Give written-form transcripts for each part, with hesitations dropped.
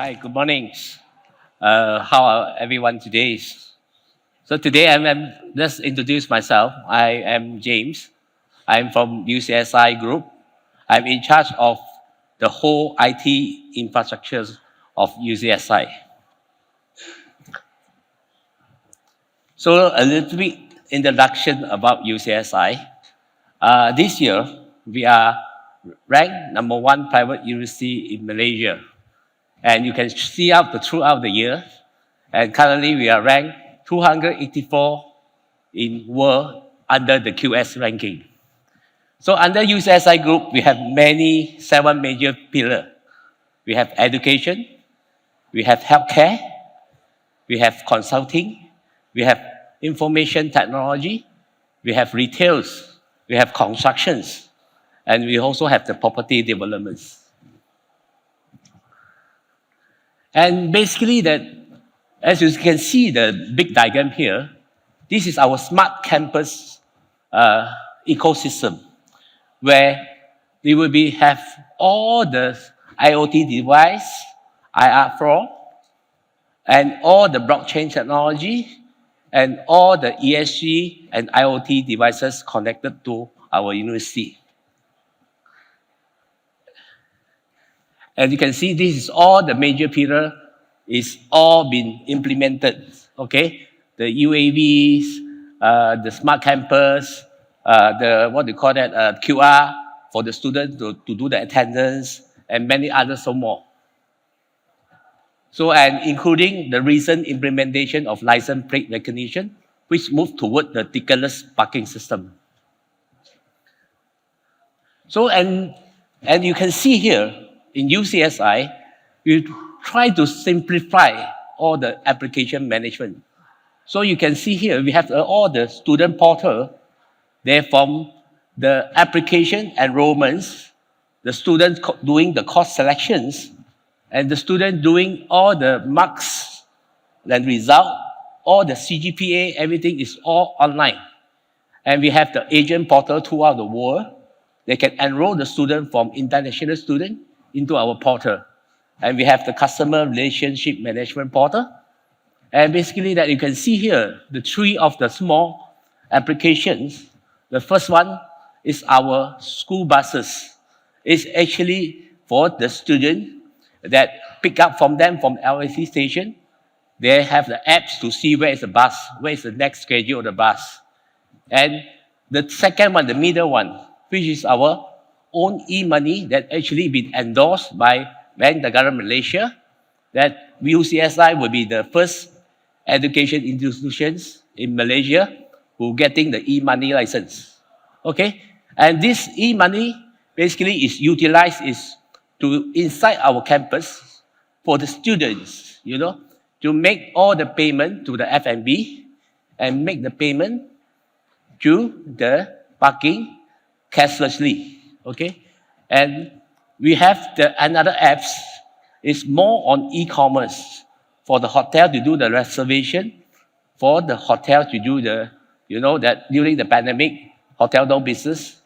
Hi, good morning. How are everyone today? So today I'm just introduce myself. I am James. I'm from UCSI group. I'm in charge of the whole IT infrastructure of UCSI. So a little bit introduction about UCSI. This year we are ranked number one private university in Malaysia. And you can see throughout the year. And currently we are ranked 284 in world under the QS ranking. So under UCSI group, we have seven major pillars. We have education, we have healthcare, we have consulting, we have information technology, we have retails, we have constructions, and we also have the property developments. And basically as you can see the big diagram here, this is our smart campus ecosystem, where we will have all the IoT device, IR4, and all the blockchain technology, and all the ESG and IoT devices connected to our university. As you can see, this is all the major pillar is all been implemented. Okay, the UAVs, the smart campus, QR for the students to do the attendance, and many others so more. So, and including the recent implementation of license plate recognition, which moved toward the ticketless parking system. So, and you can see here, in UCSI, we try to simplify all the application management. So you can see here, we have all the student portal. There from the application enrollments, the students doing the course selections, and the student doing all the marks and result, all the CGPA, everything is all online. And we have the agent portal throughout the world. They can enroll the student from international student into our portal. And we have the customer relationship management portal. And basically that you can see here, the three of the small applications. The first one is our school buses. It's actually for the student that pick up from them from LAC station. They have the apps to see where is the bus, where is the next schedule of the bus. And the second one, the middle one, which is our own e-money that actually been endorsed by the government Malaysia, that UCSI will be the first education institutions in Malaysia who getting the e-money license. Okay, and this e-money basically is utilized to inside our campus for the students, to make all the payment to the F&B and make the payment to the parking cashlessly. Okay, and we have another apps is more on e-commerce for the hotel to do the reservation, for the hotel to do that during the pandemic, hotel no business.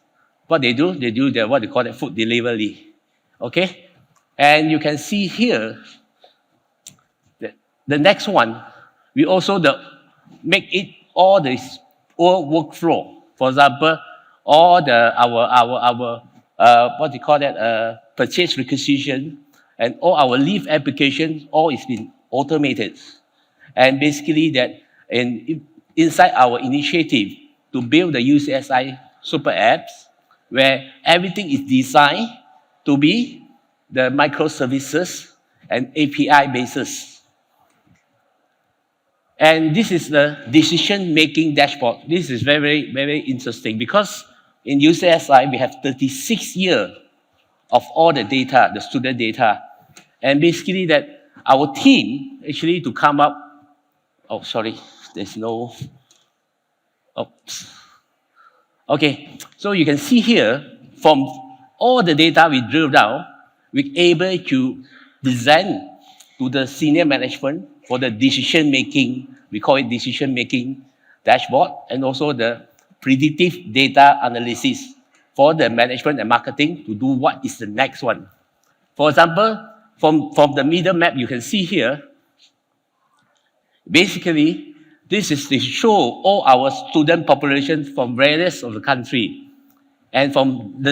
What they do the food delivery. Okay, and you can see here the next one, we also make it all this workflow. For example, all our purchase requisition and all our leave applications, all is been automated. And basically that inside our initiative to build the UCSI super apps, where everything is designed to be the microservices and API basis. And this is the decision-making dashboard. This is very, very interesting because in UCSI, we have 36 years of all the data, the student data. And basically that our team actually to come up, there's no, oops. Okay, so you can see here, from all the data we drill down, we're able to design to the senior management for the decision-making, we call it decision-making dashboard, and also the predictive data analysis for the management and marketing to do what is the next one. For example, from the middle map, you can see here, basically, this is to show all our student population from various of the country. And from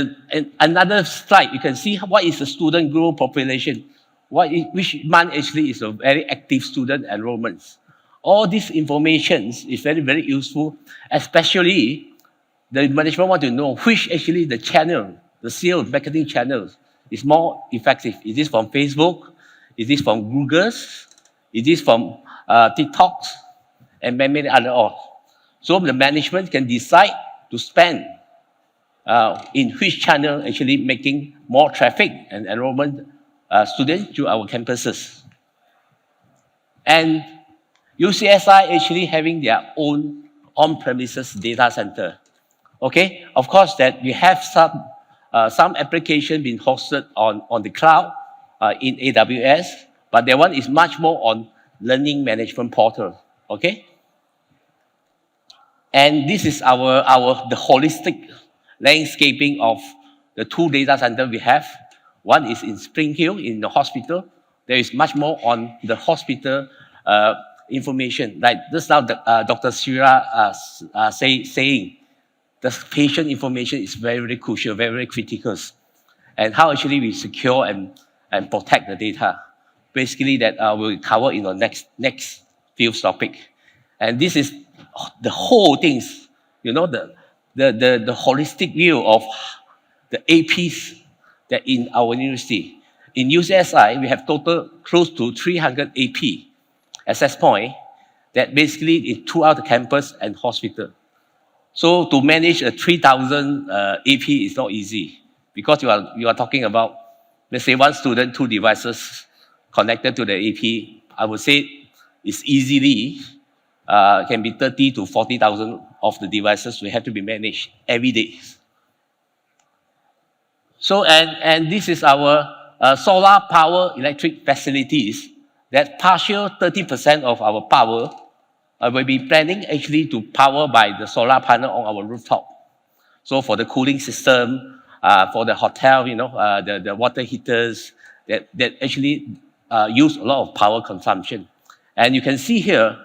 another slide, you can see what is the student growth population, which month actually is a very active student enrollments. All this information is very, very useful, especially the management want to know which actually the channel, the sales marketing channels is more effective. Is this from Facebook? Is this from Google's? Is this from TikTok? And many other all. So the management can decide to spend in which channel actually making more traffic and enrollment students to our campuses. And UCSI actually having their own on-premises data center. Okay, of course that we have some application being hosted on the cloud in AWS, but that one is much more on learning management portal. Okay, and this is the holistic landscaping of the two data centers we have. One is in Spring Hill in the hospital. There is much more on the hospital information. Like just now, Dr. Shira saying, the patient information is very, very crucial, very, very critical. And how actually we secure and protect the data. Basically that we'll cover in the next few topic. And this is the whole things, you know, the holistic view of the APs that in our university. In UCSI, we have total close to 300 AP access point that basically is throughout the campus and hospital. So to manage a 3,000 AP is not easy because you are talking about, let's say, one student, two devices connected to the AP. I would say it's easily can be 30 to 40,000 of the devices we have to be managed every day. So, and this is our solar power electric facilities that partial 30% of our power will be planning actually to power by the solar panel on our rooftop. So for the cooling system, for the hotel, you know, the water heaters that actually use a lot of power consumption. And you can see here,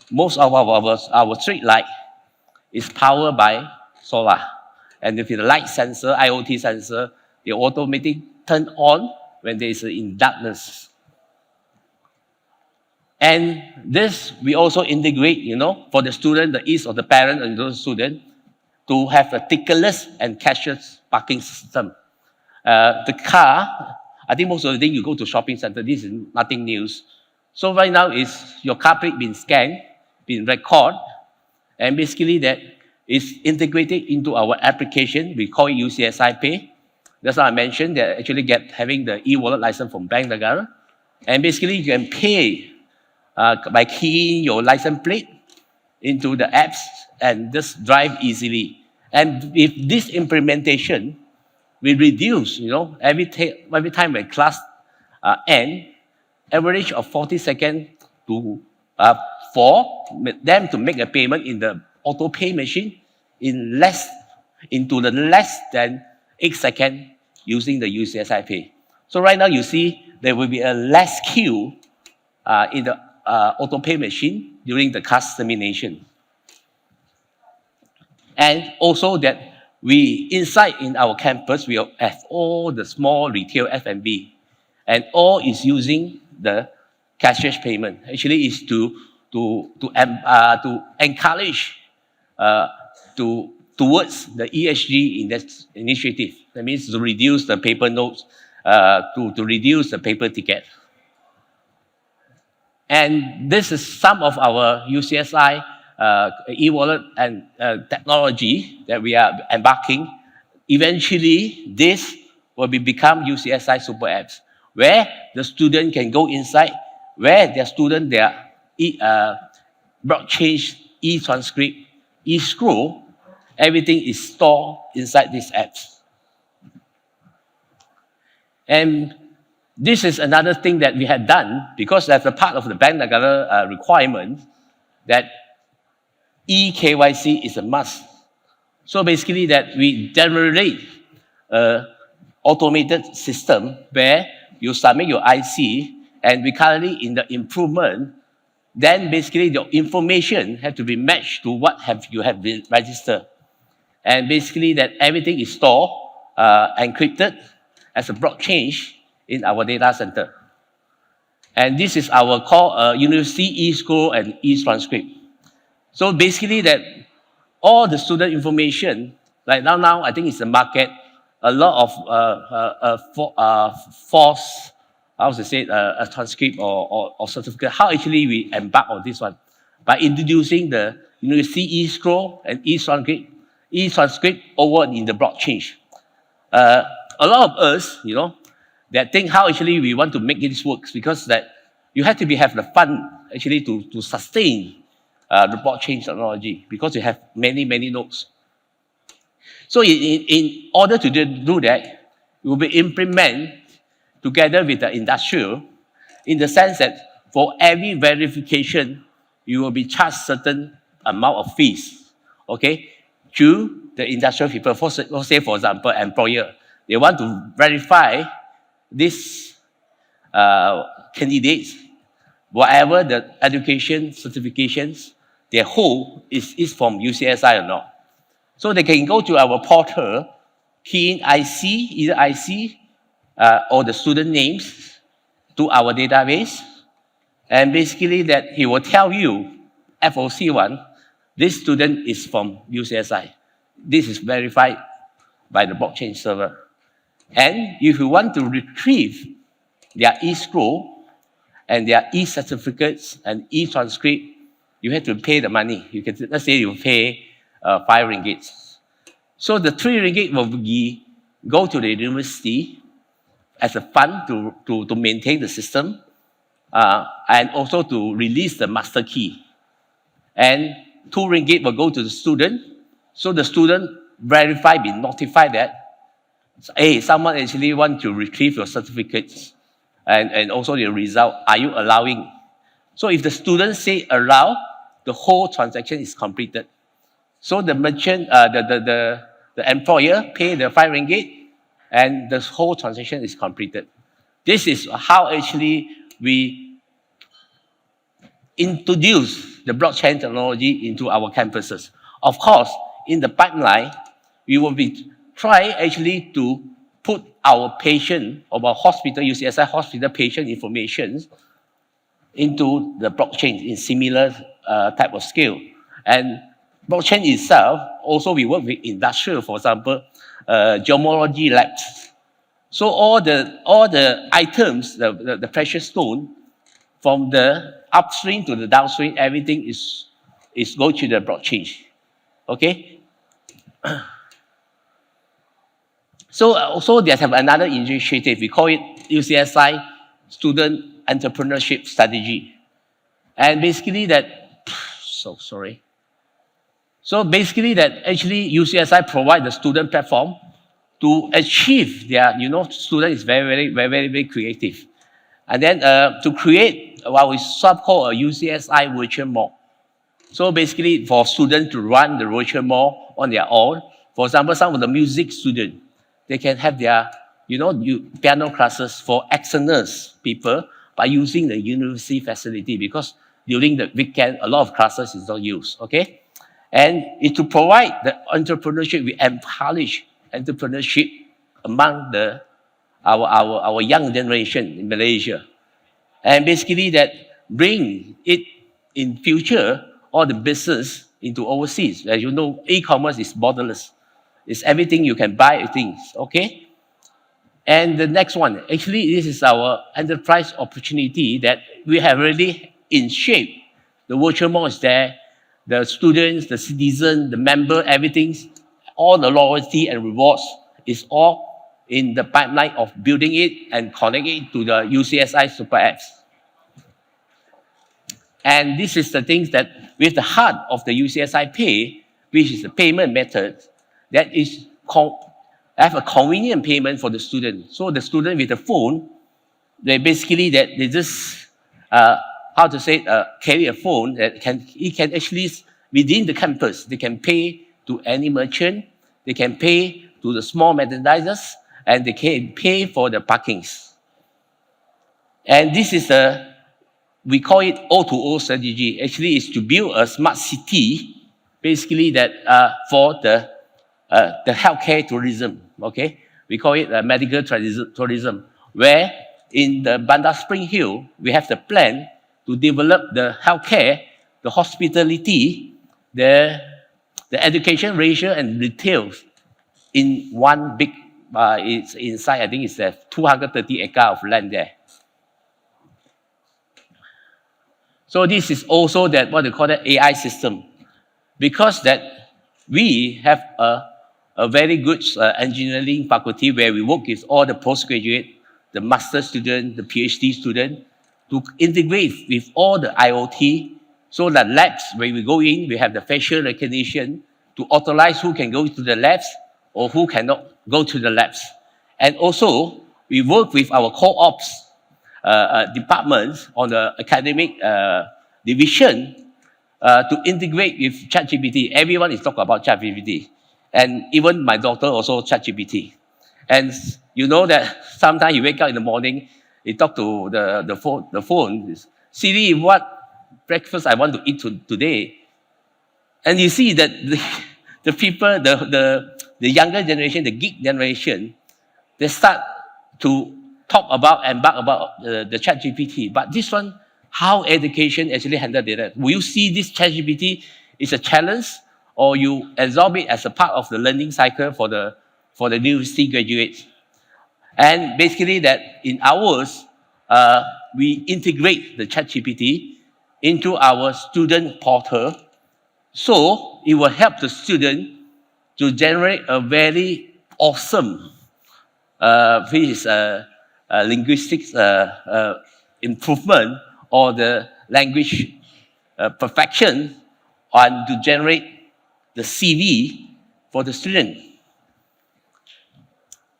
most of our street light is powered by solar. And if the light sensor, IoT sensor, they automatically turn on when there is in darkness. And this, we also integrate, you know, for the student, the ease of the parent and those students, to have a tickerless and cashless parking system. The car, I think most of the thing you go to shopping center, this is nothing new. So right now is your car plate being scanned, being recorded, and basically that is integrated into our application. We call it UCSI Pay. That's what I mentioned, that actually having the e-wallet license from Bank Negara. And basically you can pay by keying your license plate into the apps and just drive easily. And if this implementation will reduce, you know, every time when class end, average of 40 seconds to for them to make a payment in the auto pay machine into the less than 8 seconds using the UCSI Pay. So right now you see there will be a less queue in the auto pay machine during the class termination. And also that we inside in our campus, we have all the small retail F&B, and all is using the cashless payment. Actually, is to encourage towards the ESG initiative. That means to reduce the paper notes, to reduce the paper ticket. And this is some of our UCSI e-wallet and technology that we are embarking. Eventually, this will become UCSI super apps, where the student can go inside, where their student, their blockchain, e-transcript, e-scroll, everything is stored inside these apps. And this is another thing that we had done, because as a part of the Bank Negara requirement, that eKYC is a must. So basically that we generate an automated system where you submit your IC, and we currently in the improvement, then basically the information have to be matched to what you have been registered. And basically that everything is stored, encrypted as a blockchain in our data center. And this is our core university e-scroll and e-transcript. So basically that all the student information, like now I think it's the market, a lot of false, how to say, a transcript or certificate. How actually we embark on this one? By introducing the university e-scroll and e-transcript over in the blockchain. A lot of us, that think how actually we want to make this work, because that you have to have the fund actually to sustain the blockchain technology, because you have many nodes. So in order to do that, we will be implement together with the industrial, in the sense that for every verification, you will be charged certain amount of fees, okay, to the industrial people. Say, for example, employer, they want to verify this candidates, whatever the education certifications they hold is from UCSI or not. So they can go to our portal, key in IC, either IC or the student names to our database, and basically that he will tell you, FOC1, this student is from UCSI. This is verified by the blockchain server. And if you want to retrieve their e-scroll and their e-certificates and e-transcript, you have to pay the money. You can, let's say you pay 5 ringgit. So the 3 ringgit will go to the university as a fund to maintain the system, and also to release the master key. And 2 ringgit will go to the student, so the student verify, be notified that, hey, someone actually want to retrieve your certificates and also the result, are you allowing? So if the student say allow, the whole transaction is completed. So the merchant, the employer pay the 5 ringgit, and the whole transaction is completed. This is how actually we introduce the blockchain technology into our campuses. Of course, in the pipeline, we will be trying actually to put our patient, or our hospital, UCSI hospital patient information into the blockchain in similar type of scale. And blockchain itself, also we work with industrial, for example, gemology labs. So all the items, the precious stone, from the upstream to the downstream, everything is go to the blockchain. Okay. So also they have another initiative. We call it UCSI Student Entrepreneurship Strategy, and basically that. So basically that actually UCSI provide the student platform to achieve their, student is very creative. And then to create what we call a UCSI virtual mall. So basically for students to run the virtual mall on their own. For example, some of the music students, they can have their, piano classes for externals people by using the university facility, because during the weekend, a lot of classes is not used, okay? And to provide the entrepreneurship, we encourage entrepreneurship among our young generation in Malaysia. And basically that bring it in future, all the business into overseas. As you know, e-commerce is borderless. It's everything you can buy things, okay? And the next one, actually this is our enterprise opportunity that we have already in shape. The virtual mall is there. The students, the citizen, the member, everything, all the loyalty and rewards is all in the pipeline of building it and connecting it to the UCSI super apps. And this is the things that with the heart of the UCSI Pay, which is the payment method, that is have a convenient payment for the student. So the student with the phone, they basically they just carry a phone that he can actually, within the campus, they can pay to any merchant, they can pay to the small merchandisers, and they can pay for the parkings. And this is we call it O2O strategy. Actually, it's to build a smart city, basically that for the healthcare tourism, okay? We call it medical tourism, where in the Bandar Spring Hill, we have the plan to develop the healthcare, the hospitality, the education ratio and retail in one big, it's inside, I think it's 230 acres of land there. So this is also that what they call the AI system. Because that we have a very good engineering faculty where we work with all the postgraduate, the master student, the PhD student, to integrate with all the IoT. So that labs, when we go in, we have the facial recognition to authorize who can go to the labs or who cannot go to the labs. And also, we work with our co-ops departments on the academic division to integrate with ChatGPT. Everyone is talking about ChatGPT. And even my daughter also ChatGPT. And you know that sometimes you wake up in the morning, you talk to the phone, Siri, what breakfast I want to eat today? And you see that the people, the younger generation, the geek generation, they start to talk about and bark about the ChatGPT. But this one, how education actually handle data? Will you see this ChatGPT is a challenge, or you absorb it as a part of the learning cycle for the university graduates? And basically that in ours, we integrate the ChatGPT into our student portal. So it will help the student to generate a very awesome, which is linguistics improvement or the language perfection, and to generate the CV for the student.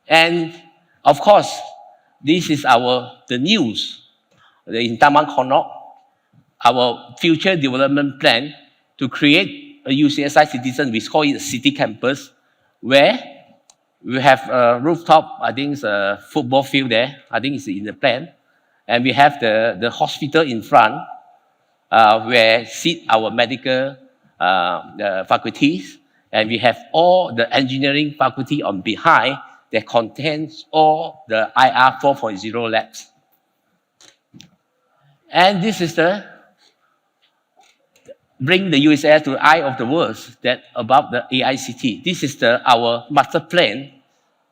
And of course, this is the news in Taman Konok, our future development plan to create a UCSI citizen, we call it a city campus, where we have a rooftop, I think it's a football field there, I think it's in the plan. And we have the hospital in front, where sit our medical faculties, and we have all the engineering faculty on behind that contains all the IR 4.0 labs. And this is bring the USS to the eye of the world that about the AICT. This is our master plan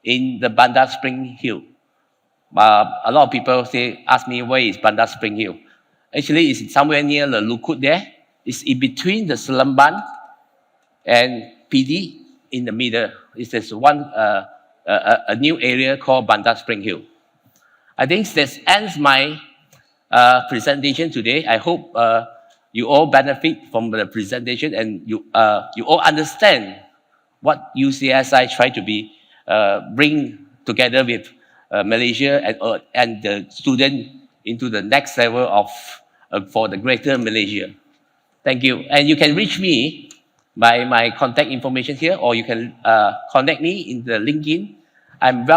in the Bandar Spring Hill. A lot of people ask me, where is Bandar Spring Hill? Actually, it's somewhere near the Lukut there. It's in between the Selamban and PD in the middle. It's just a new area called Bandar Spring Hill. I think that ends my presentation today. I hope you all benefit from the presentation and you all understand what UCSI try to bring together with Malaysia and the student into the next level for the greater Malaysia. Thank you. And you can reach me by my contact information here, or you can contact me in the LinkedIn. And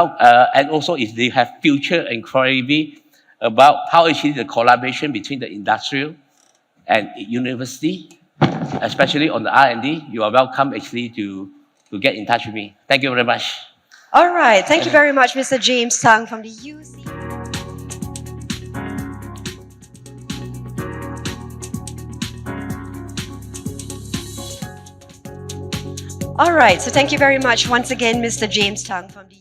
also if they have future inquiry about how actually the collaboration between the industrial and university, especially on the R&D, you are welcome actually to get in touch with me. Thank you very much. All right. Thank you very much, Mr. James Thang from the UC. All right. So thank you very much once again, Mr. James Thang from the